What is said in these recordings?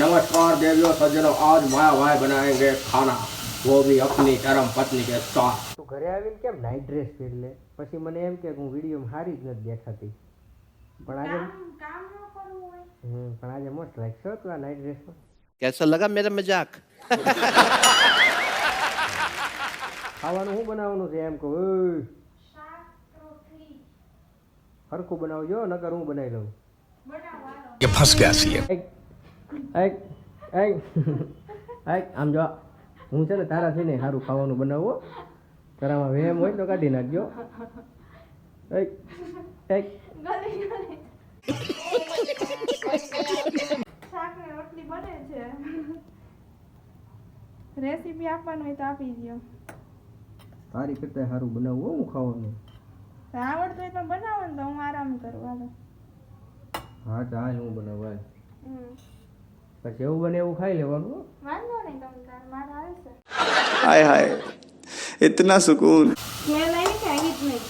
नमस्कार देवियों सज्जनों, आज माया भाई बनाएंगे खाना, वो भी अपनी धर्म पत्नी के साथ। તું ઘરે આવીને કેમ નાઈટ ડ્રેસ પહેરી લે? પછી મને એમ કે હું વિડીયોમાં સારી જ નથી દેખાતી, પણ આજે કામ ન કરવું હોય પણ આજે મોસ્ટ રાખશો તું આ નાઈટ ડ્રેસમાં. कैसा लगा मेरा मजाक? ખાવાનું શું બનાવવાનું છે એમ કહું? હરખું બનાવજો, નકર હું બનાવી લઉં. ये फंस गया सी આમ જો હું છે ને તારા થઈને સારું ખાવાનું બનાવો, તારામાં વેમ હોય તો કાઢી નાખજો. રેસીપી આપવાનું હોય તો આપી દો. તારી કરતા સારું બનાવવું હું ખાવાનું. આવડતું હોય તો બનાવો ને તો હું આરામ કરું. હાલો. હા ચાલ હું બનાવવા પછી એવું બને એવું ખાઈ લેવાનું. વાંધો નહીં, તમે તાર મારા આવશે. हाय हाय इतना सुकून. સ્મેલ આવી કે આવી જ નહીં?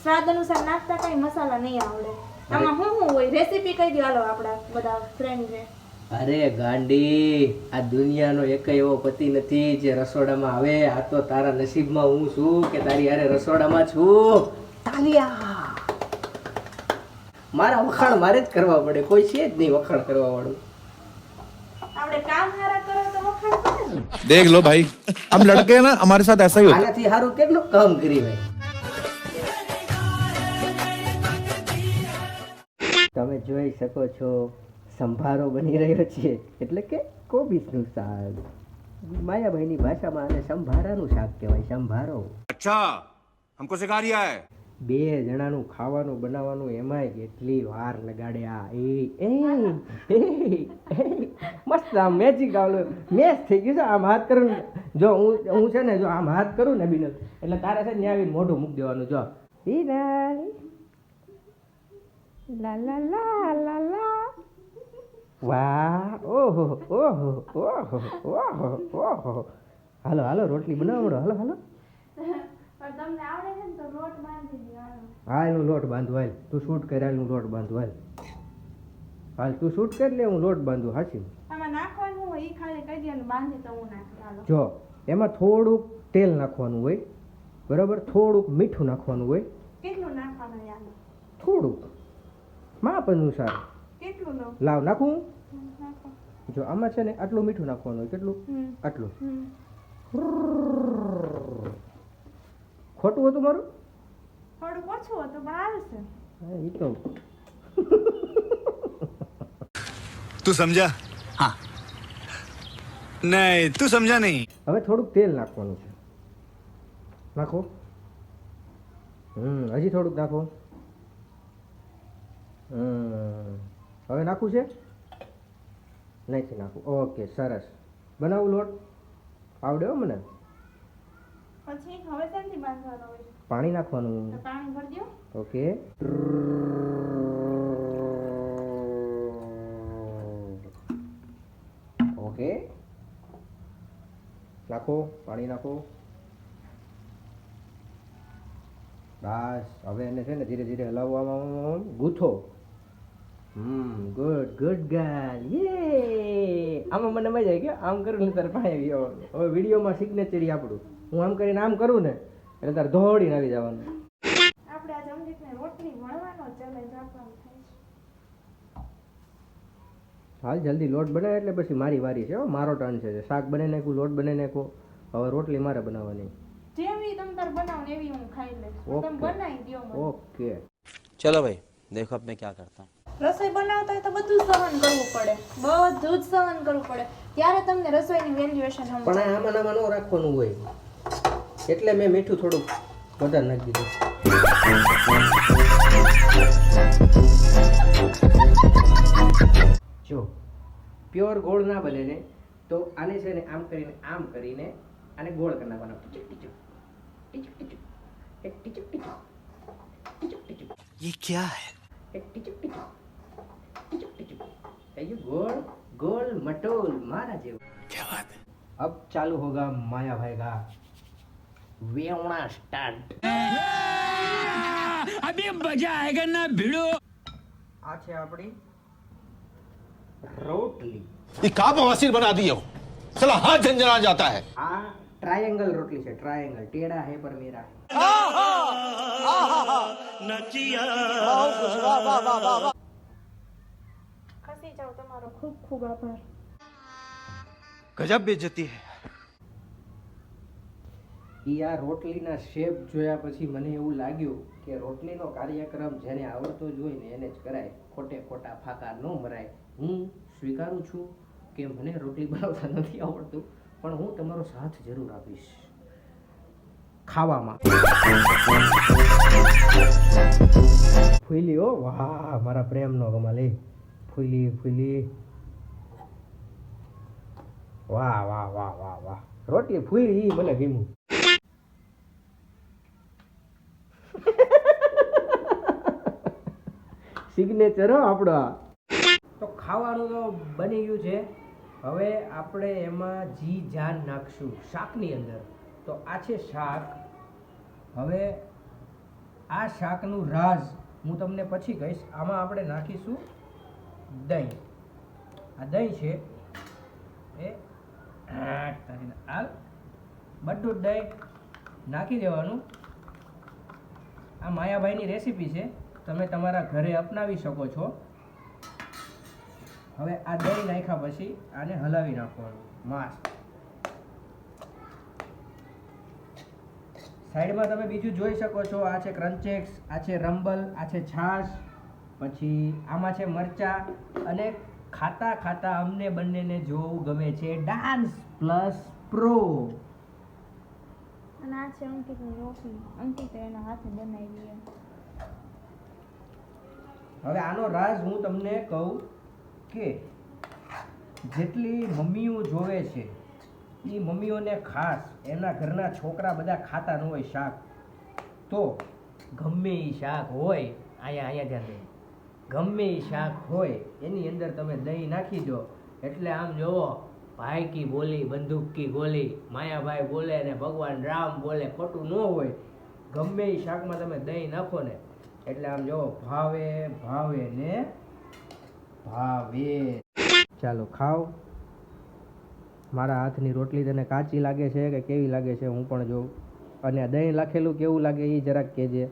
સ્વાદ અનુસાર નાખતા કઈ મસાલા નહીં આવડે. આમાં શું શું હોય રેસીપી કહી દો હાલો આપણા બધા ફ્રેન્ડને. અરે ગાંડી, આ દુનિયાનો એક એવો પતિ નથી જે રસોડામાં આવે. આ તો તારા નસીબમાં હું છું કે તારી હારે રસોડામાં છું. તાલિયા મારા વખાણ મારે જ કરવા પડે, કોઈ છે જ નહીં વખાણ કરવા વાળું. આપણે કામ હારા કરો તો વખાણ કરે ને. देख लो भाई, हम लड़के हैं ना, हमारे साथ ऐसा ही होता है. આનાથી સારું કેટલું કામ કરી ભાઈ. તમે જોઈ શકો છો સંભારો બની રહ્યો છે, એટલે કે કોબીજનું શાક. માયાભાઈની ભાષામાં આને સંભારાનું શાક કહેવાય. સંભારો. अच्छा हमको सिखा रिया है. બે જણાનું ખાવાનું બનાવવાનું, એમાંય કેટલી વાર લગાડે. આ મસ્ત આમ મેજિક આવડે, મેચ થઈ ગયું છે. આમ હાથ કરું ને, જો હું છે ને, જો આમ હાથ કરું ને બિનલ, એટલે તારે છે ને આવીને મોઢું મૂકી દેવાનું. જો બિનલ લા લા લા લા લા. વાહ, ઓહો ઓહો ઓહો ઓહો ઓહો. હાલો હાલો રોટલી બનાવડો. હાલો હાલો. પણ તમને આવડે છે ને તો લોટ બાંધી દો. હાલો. હા એનું લોટ બાંધું. હાલ તું શૂટ કર. હાલ હું લોટ બાંધું. હાલ તું શૂટ કરી લે, હું લોટ બાંધું. હાચી. આમાં નાખવાનું હોય એ ખાલી કહી દો, બાંધી તો હું નાખી. હાલો. જો એમાં થોડુંક તેલ નાખવાનું હોય, બરાબર, થોડુંક મીઠું નાખવાનું હોય, કેટલું નાખવાનું યાર? થોડુંક માપ અનુસાર. કેટલું લો? લાવ નાખું. નાખો. જો આમાં છે ને આટલું મીઠું નાખવાનું હોય. કેટલું? આટલું. ખોટું હતું મારું? થોડું ઓછું હતું પણ આવશે. હા એ તો तू समझा? हाँ. नहीं तू समझा नहीं. હવે થોડુંક તેલ નાખવાનું છે. નાખો. હજી થોડુંક નાખો. હવે નાખવું છે? નથી નાખવું. ઓકે સરસ. બનાવું લોટ? આવડે હો મને. પછી હવે ત્યાંથી બાંધવાનો હોય. પાણી નાખવાનું. તો પાણી ભરી દો. ઓકે. ઓકે નાખો, પાણી નાખો. બસ હવે એને છે ને ધીરે ધીરે હલાવવામાં ગૂંથો. Good good girl. યે આમાં મને મજા આવી ગયો. આમ કરું ને તારે પાસે આવી જવાનું. હવે વિડીયોમાં સિગ્નેચર આપણું. હું આમ કરીને આમ કરું ને એટલે તારે દોડીને આવી જવાનું. આપણે આ જમજીતને રોટલી વણવાનો ચેલેન્જ આપવાનો થાય છે. હાલ જલ્દી લોટ બનાવે એટલે પછી મારી વારી છે. મારો ટર્ન છે. શાક બનાવી નાખ્યું, લોટ બનાવી નાખ્યો, હવે રોટલી મારે બનાવવાની. જેવી તમ તાર બનાવો ને એવી હું ખાઈ લઈશ. તમે બનાવી દો મને. ઓકે चलो भाई देखो अब मैं क्या करता हूँ. રસોઈ બનાવતા હોય તો બધું જ સહન કરવું પડે. બધું જ સહન કરવું પડે. ત્યારે તમને રસોઈની વેલ્યુએશન પણ સમજાય. આમાં આમાં ન રાખવાનું હોય, એટલે મેં મીઠું થોડુંક વધારે નાખી દીધું. જો પ્યોર ગોળ ના બને ને તો આને છે ને આમ કરીને આને ગોળ કરી નાખવાનો. ટીચુક ટીચુક ટીચુક ટીચુક એક ટીચુક ટીચુક ટીચુક ટીચુક. ये क्या है? एक टिचुक टिचुक टिचुक टिचुक. ये गोल गोल मटोल मारा जेव. क्या बात है? अब चालू होगा माया भाई का વેવણા સ્ટાર્ટ. આ છે આપણી રોટલી. ये का बवासीर बना दिए हो साला हाथ झंझना जाता है આ ટ્રાયેંગલ રોટલી છે. ટ્રાયેંગલ ટેढ़ा है पर मेरा है. ખસી જાવ, તમારો ખૂબ ખૂબ આભાર. गजब बेइज्जती है ઈ આ રોટલીના શેપ જોયા પછી મને એવું લાગ્યું કે રોટલીનો કાર્યક્રમ જેને આવડતો જ હોય ને એને જ કરાય, ખોટે ખોટા ફાકા ન મરાય. હું સ્વીકારું છું કે મને રોટલી બનાવતા નથી આવડતું, પણ હું તમારો સાથ જરૂર આપીશ ખાવામાં. ફૂલી, ઓ વાહ, મારા પ્રેમનો કમાલ. એ ફૂલી ફૂલી, વાહ વાહ વાહ વાહ વાહ. રોટલી ફૂલી ઈ મને ગમ્યું. સિગ્નેચર આપણો. તો ખાવાનું તો બની ગયું છે. હવે આપણે એમાં જી જાન નાખશું શાકની અંદર. તો આ છે શાક. હવે આ શાકનું રાજ હું તમને પછી કહીશ. આમાં આપણે નાખીશું દહીં. આ દહીં છે એ હાલ બધું જ દહીં નાખી દેવાનું. આ માયાભાઈની રેસીપી છે, તમે તમારા ઘરે અપનાવી શકો છો. હવે આ દહીં નાખ્યા પછી આને હલાવી નાખવાનું મસ્ત. સાઈડમાં તમે બીજું જોઈ શકો છો. આ છે ક્રન્ચેક્સ, આ છે રંબલ, આ છે છાશ, પછી આમાં છે મરચા. અને ખાતા ખાતા અમને બંનેને જોવું ગમે છે ડાન્સ પ્લસ પ્રો. અને આ છે અંકિતની રોટલી. અંકિતે એના હાથે બનાવી છે. હવે આનો રાજ હું તમને કહું કે જેટલી મમ્મીઓ જોવે છે એ મમ્મીઓને ખાસ એના ઘરના છોકરા બધા ખાતા ન હોય શાક, તો ગમે એ શાક હોય, અહીંયા ધ્યાન દે, ગમે એ શાક હોય એની અંદર તમે દહીં નાખી દો એટલે આમ જોવો, ભાઈ કી બોલી બંદૂક કી ગોલી, માયાભાઈ બોલે ને ભગવાન રામ બોલે, ખોટું ન હોય. ગમે એ શાકમાં તમે દહીં નાખો ને એટલે આમ જો ભાવે ભાવે ને ભાવે. ચાલો ખાઓ. મારા હાથની રોટલી તને કાચી લાગે છે કે કેવી લાગે છે હું પણ જોઉં. અને દહીં લાખેલું કેવું લાગે એ જરાક કહેજે.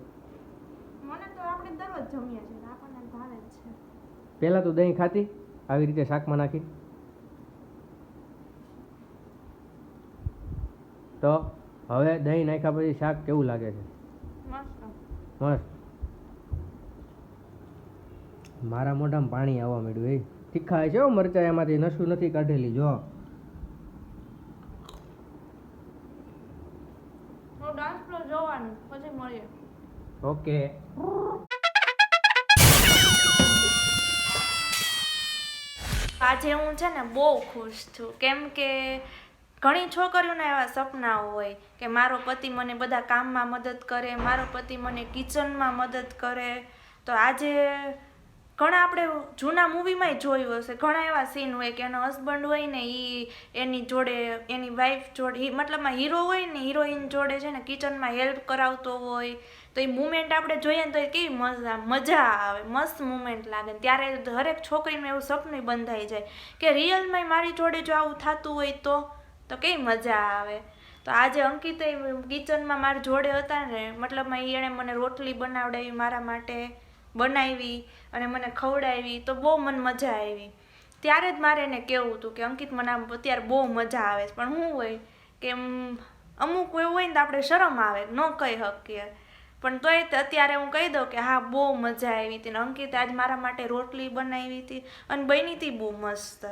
મને તો આપણે દરરોજ જમીએ છીએ, આપણને ભાવે જ છે. પહેલાં તું દહીં ખાતી આવી રીતે શાકમાં નાખી? તો હવે દહીં નાખ્યા પછી શાક કેવું લાગે છે? મસ્ત. મસ્ત. મારા મોઢામાં પાણી આવવા માંડ્યું. એ તીખા છે હો મરચા, એમાંથી નસું નથી કાઢેલી. જો હું ડાન્સ પ્લસ જોવાનું, પછી મળીએ. ઓકે. આજે હું છે ને બહુ ખુશ છું, કેમ કે ઘણી છોકરીઓના એવા સપના હોય કે મારો પતિ મને બધા કામમાં મદદ કરે, મારો પતિ મને કિચનમાં મદદ કરે. તો આજે ઘણા આપણે જૂના મૂવીમાંય જોયું હશે, ઘણા એવા સીન હોય કે એનો હસબન્ડ હોય ને એ એની જોડે, એની વાઈફ જોડે, મતલબમાં હીરો હોય ને હિરોઈન જોડે છે ને કિચનમાં હેલ્પ કરાવતો હોય. તો એ મુમેન્ટ આપણે જોઈએ ને તો એ કેવી મજા આવે, મસ્ત મુમેન્ટ લાગે. ત્યારે હરેક છોકરીનું એવું સપનું બંધાઈ જાય કે રિયલમાં મારી જોડે જો આવું થતું હોય તો કેવી મજા આવે. તો આજે અંકિતે કિચનમાં મારી જોડે હતા ને, મતલબમાં એણે મને રોટલી બનાવડાવી, મારા માટે બનાવી અને મને ખવડાવી, તો બહુ મને મજા આવી. ત્યારે જ મારે એને કહેવું હતું કે અંકિત મને આમ અત્યારે બહુ મજા આવે છે. પણ શું હોય કે અમુક એવું હોય ને તો આપણે શરમ આવે, ન કહી શકીએ. પણ તોય અત્યારે હું કહી દઉં કે હા બહુ મજા આવી હતી ને અંકિતે આજ મારા માટે રોટલી બનાવી હતી અને બની હતી બહુ મસ્ત.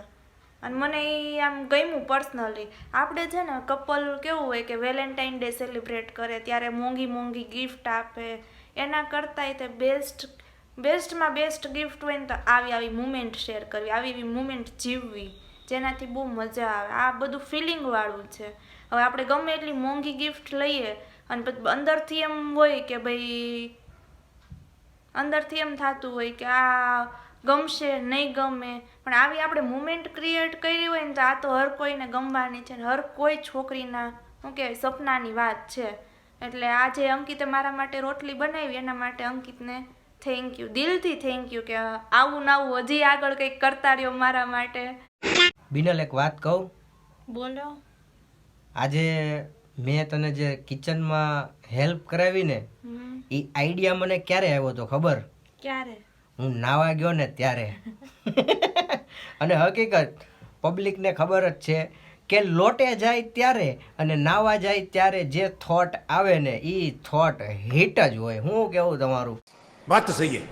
અને મને એ આમ ગમ્યું પર્સનલી. આપણે છે ને કપલ કેવું હોય કે વેલેન્ટાઇન ડે સેલિબ્રેટ કરે ત્યારે મોંઘી મોંઘી ગિફ્ટ આપે, એના કરતાંય તે બેસ્ટમાં બેસ્ટ ગિફ્ટ હોય ને તો આવી મુમેન્ટ શેર કરવી, આવી મુમેન્ટ જીવવી, જેનાથી બહુ મજા આવે. આ બધું ફિલિંગવાળું છે. હવે આપણે ગમે એટલી મોંઘી ગિફ્ટ લઈએ અને પછી અંદરથી એમ હોય કે ભાઈ, અંદરથી એમ થતું હોય કે આ ગમશે નહીં ગમે, પણ આવી આપણે મુમેન્ટ ક્રિએટ કરી હોય ને તો આ તો હર કોઈને ગમવાની છે ને હર કોઈ છોકરીના શું કહેવાય સપનાની વાત છે. એટલે આજે અંકિતે મારા માટે રોટલી બનાવી એના માટે અંકિતને થેન્ક યુ, દિલથી થેન્ક યુ કે આવું ને આવું હજી આગળ કંઈક કરતા રહ્યો મારા માટે. બિનલ એક વાત કહું, બોલો. આજે મેં તને જે કિચનમાં હેલ્પ કરાવી ને એ આઈડિયા મને ક્યારે આવ્યો તો ખબર? ક્યારે? હું નાવા ગયો ને ત્યારે. અને હકીકત પબ્લિકને ખબર જ છે કે લોટે જાય ત્યારે અને નાવા જાય ત્યારે જે થોટ આવે ને એ થોટ હિટ જ હોય. હું કેવું તમારું? बात तो सही है.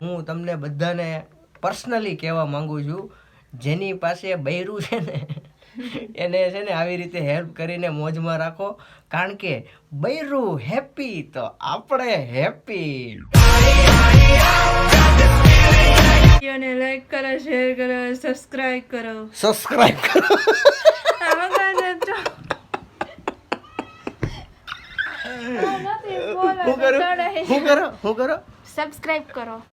હું તમને બધાને પર્સનલી કહેવા માંગુ છું, જેની પાસે બૈરું છે ને એને છે ને આવી રીતે હેલ્પ કરીને મોજમાં રાખો, કારણ કે બૈરું હેપી તો આપણે હેપી. વિડીયોને લાઈક કરો, શેર કરો, સબસ્ક્રાઇબ કરો. સબસ્ક્રાઇબ કરો. હું કરો સબસ્ક્રાઇબ કરો.